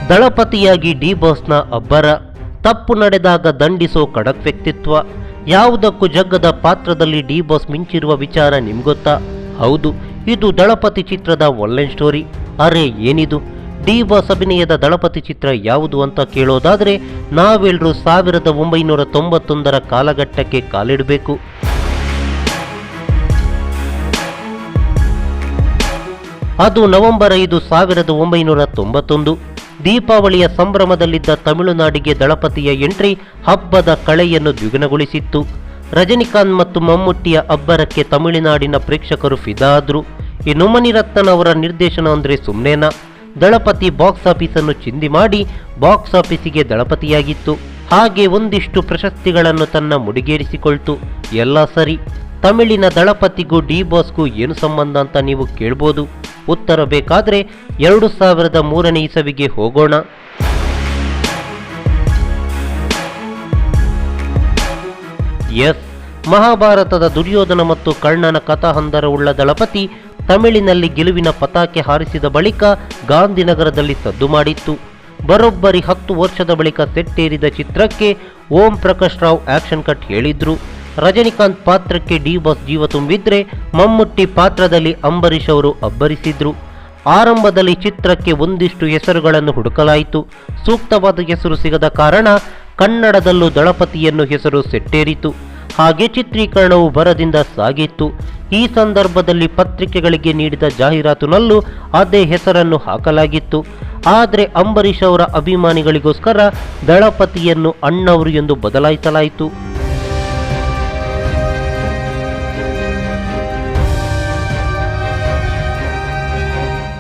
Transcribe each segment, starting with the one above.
ದಳಪತಿಯಾಗಿ D ಬಾಸ್ನ ಅಬ್ಬರ, ತಪ್ಪು ನಡೆದಾಗ ದಂಡಿಸೋ ಖಡಕ್ ವ್ಯಕ್ತಿತ್ವ, ಯಾವುದಕ್ಕೂ ಜಗ್ಗದ ಪಾತ್ರದಲ್ಲಿ ಡಿ ಬಾಸ್ ಮಿಂಚಿರುವ ವಿಚಾರ ನಿಮ್ಗೊತ್ತಾ? ಹೌದು, ಇದು ದಳಪತಿ ಚಿತ್ರದ ಒನ್ಲೈನ್ ಸ್ಟೋರಿ. ಅರೆ ಏನಿದು? ಡಿ ಬಾಸ್ ಅಭಿನಯದ ದಳಪತಿ ಚಿತ್ರ ಯಾವುದು ಅಂತ ಕೇಳೋದಾದ್ರೆ ನಾವೆಲ್ಲರೂ 1991ರ ಕಾಲಘಟ್ಟಕ್ಕೆ ಕಾಲಿಡಬೇಕು. ಅದು ನವೆಂಬರ್ 5, 1991. ದೀಪಾವಳಿಯ ಸಂಭ್ರಮದಲ್ಲಿದ್ದ ತಮಿಳುನಾಡಿಗೆ ದಳಪತಿಯ ಎಂಟ್ರಿ ಹಬ್ಬದ ಕಳೆಯನ್ನು ದ್ವಿಗುಣಗೊಳಿಸಿತ್ತು. ರಜನಿಕಾಂತ್ ಮತ್ತು ಮಮ್ಮುಟ್ಟಿಯ ಅಬ್ಬರಕ್ಕೆ ತಮಿಳುನಾಡಿನ ಪ್ರೇಕ್ಷಕರು ಫಿದಾ ಆದ್ರು. ಇನ್ನು ಮಣಿರತ್ನಂ ಅವರ ನಿರ್ದೇಶನ ಅಂದ್ರೆ ಸುಮ್ನೇನಾ? ದಳಪತಿ ಬಾಕ್ಸ್ ಆಫೀಸನ್ನು ಚಿಂದಿ ಮಾಡಿ ಬಾಕ್ಸ್ ಆಫೀಸಿಗೆ ದಳಪತಿಯಾಗಿತ್ತು. ಹಾಗೆ ಒಂದಿಷ್ಟು ಪ್ರಶಸ್ತಿಗಳನ್ನು ತನ್ನ ಮುಡಿಗೇರಿಸಿಕೊಳ್ತು. ಎಲ್ಲ ಸರಿ, ತಮಿಳಿನ ದಳಪತಿಗೂ ಡಿ ಬಾಸ್ಗೂ ಏನು ಸಂಬಂಧ ಅಂತ ನೀವು ಕೇಳ್ಬೋದು. ಉತ್ತರ ಬೇಕಾದ್ರೆ 2003ನೇ ಇಸವಿಗೆ ಹೋಗೋಣ. ಎಸ್, ಮಹಾಭಾರತದ ದುರ್ಯೋಧನ ಮತ್ತು ಕರ್ಣನ ಕಥಾಹಂದರವುಳ್ಳ ದಳಪತಿ ತಮಿಳಿನಲ್ಲಿ ಗೆಲುವಿನ ಪತಾಕೆ ಹಾರಿಸಿದ ಬಳಿಕ ಗಾಂಧಿನಗರದಲ್ಲಿ ಸದ್ದು ಮಾಡಿತ್ತು. ಬರೋಬ್ಬರಿ 10 ವರ್ಷದ ಬಳಿಕ ಸೆಟ್ಟೇರಿದ ಚಿತ್ರಕ್ಕೆ ಓಂ ಪ್ರಕಾಶ್ ರಾವ್ ಆಕ್ಷನ್ ಕಟ್ ಹೇಳಿದ್ರು. ರಜನಿಕಾಂತ್ ಪಾತ್ರಕ್ಕೆ ಡಿ ಬಾಸ್ ಜೀವ ತುಂಬಿದ್ರೆ, ಮಮ್ಮುಟ್ಟಿ ಪಾತ್ರದಲ್ಲಿ ಅಂಬರೀಷ್ ಅವರು ಅಬ್ಬರಿಸಿದ್ರು. ಆರಂಭದಲ್ಲಿ ಚಿತ್ರಕ್ಕೆ ಒಂದಿಷ್ಟು ಹೆಸರುಗಳನ್ನು ಹುಡುಕಲಾಯಿತು. ಸೂಕ್ತವಾದ ಹೆಸರು ಸಿಗದ ಕಾರಣ ಕನ್ನಡದಲ್ಲೂ ದಳಪತಿಯನ್ನು ಹೆಸರು ಸೆಟ್ಟೇರಿತು. ಹಾಗೆ ಚಿತ್ರೀಕರಣವು ಭರದಿಂದ ಸಾಗಿತ್ತು. ಈ ಸಂದರ್ಭದಲ್ಲಿ ಪತ್ರಿಕೆಗಳಿಗೆ ನೀಡಿದ ಜಾಹೀರಾತಿನಲ್ಲೂ ಅದೇ ಹೆಸರನ್ನು ಹಾಕಲಾಗಿತ್ತು. ಆದರೆ ಅಂಬರೀಷ್ ಅವರ ಅಭಿಮಾನಿಗಳಿಗೋಸ್ಕರ ದಳಪತಿಯನ್ನು ಅಣ್ಣವರು ಎಂದು ಬದಲಾಯಿಸಲಾಯಿತು.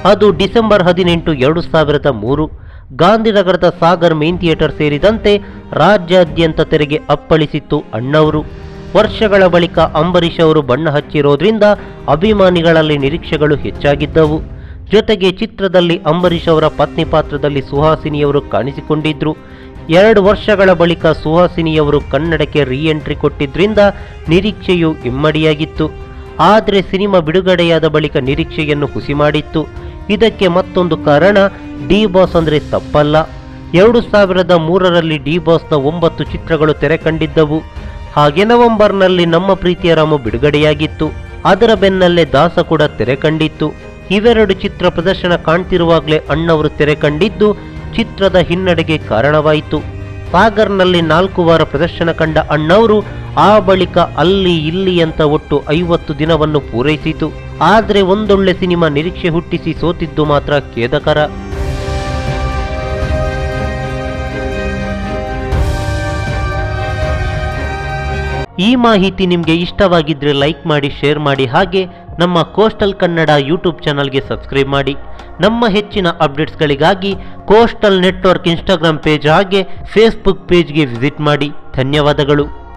ಅದು ಡಿಸೆಂಬರ್ 18, 2003. ಗಾಂಧಿನಗರದ ಸಾಗರ್ ಮೇನ್ ಥಿಯೇಟರ್ ಸೇರಿದಂತೆ ರಾಜ್ಯಾದ್ಯಂತ ತೆರೆಗೆ ಅಪ್ಪಳಿಸಿತ್ತು ಅಣ್ಣವರು. ವರ್ಷಗಳ ಬಳಿಕ ಅಂಬರೀಷ್ ಅವರು ಬಣ್ಣ ಹಚ್ಚಿರೋದ್ರಿಂದ ಅಭಿಮಾನಿಗಳಲ್ಲಿ ನಿರೀಕ್ಷೆಗಳು ಹೆಚ್ಚಾಗಿದ್ದವು. ಜೊತೆಗೆ ಚಿತ್ರದಲ್ಲಿ ಅಂಬರೀಷ್ ಅವರ ಪತ್ನಿ ಪಾತ್ರದಲ್ಲಿ ಸುಹಾಸಿನಿಯವರು ಕಾಣಿಸಿಕೊಂಡಿದ್ರು. 2 ವರ್ಷಗಳ ಬಳಿಕ ಸುಹಾಸಿನಿಯವರು ಕನ್ನಡಕ್ಕೆ ರೀಎಂಟ್ರಿ ಕೊಟ್ಟಿದ್ರಿಂದ ನಿರೀಕ್ಷೆಯು ಇಮ್ಮಡಿಯಾಗಿತ್ತು. ಆದರೆ ಸಿನಿಮಾ ಬಿಡುಗಡೆಯಾದ ಬಳಿಕ ನಿರೀಕ್ಷೆಯನ್ನು ಹುಸಿ ಮಾಡಿತ್ತು. ಇದಕ್ಕೆ ಮತ್ತೊಂದು ಕಾರಣ ಡಿ ಬಾಸ್ ಅಂದ್ರೆ ತಪ್ಪಲ್ಲ. 2003ರಲ್ಲಿ ಡಿ ಬಾಸ್ನ 9 ಚಿತ್ರಗಳು ತೆರೆ ಕಂಡಿದ್ದವು. ಹಾಗೆ ನವೆಂಬರ್ನಲ್ಲಿ ನಮ್ಮ ಪ್ರೀತಿಯ ರಾಮು ಬಿಡುಗಡೆಯಾಗಿತ್ತು. ಅದರ ಬೆನ್ನಲ್ಲೇ ದಾಸ ಕೂಡ ತೆರೆ ಕಂಡಿತ್ತು. ಇವೆರಡು ಚಿತ್ರ ಪ್ರದರ್ಶನ ಕಾಣ್ತಿರುವಾಗಲೇ ಅಣ್ಣವರು ತೆರೆ ಕಂಡಿದ್ದು ಚಿತ್ರದ ಹಿನ್ನಡೆಗೆ ಕಾರಣವಾಯಿತು. ಸಾಗರ್ನಲ್ಲಿ 4 ವಾರ ಪ್ರದರ್ಶನ ಕಂಡ ಅಣ್ಣವರು ಆ ಬಳಿಕ ಅಲ್ಲಿ ಇಲ್ಲಿ ಅಂತ ಒಟ್ಟು 50 ದಿನವನ್ನು ಪೂರೈಸಿತು. ಆದರೆ ಒಂದೊಳ್ಳೆ ಸಿನಿಮಾ ನಿರೀಕ್ಷೆ ಹುಟ್ಟಿಸಿ ಸೋತಿದ್ದು ಮಾತ್ರ ಖೇದಕರ. ಈ ಮಾಹಿತಿ ನಿಮಗೆ ಇಷ್ಟವಾಗಿದ್ರೆ ಲೈಕ್ ಮಾಡಿ, ಶೇರ್ ಮಾಡಿ, ಹಾಗೆ ನಮ್ಮ ಕೋಸ್ಟಲ್ ಕನ್ನಡ ಯೂಟ್ಯೂಬ್ ಚಾನಲ್ಗೆ ಸಬ್ಸ್ಕ್ರೈಬ್ ಮಾಡಿ. ನಮ್ಮ ಹೆಚ್ಚಿನ ಅಪ್ಡೇಟ್ಸ್ಗಳಿಗಾಗಿ ಕೋಸ್ಟಲ್ ನೆಟ್ವರ್ಕ್ ಇನ್ಸ್ಟಾಗ್ರಾಮ್ ಪೇಜ್ ಹಾಗೆ ಫೇಸ್ಬುಕ್ ಪೇಜ್ಗೆ ವಿಸಿಟ್ ಮಾಡಿ. ಧನ್ಯವಾದಗಳು.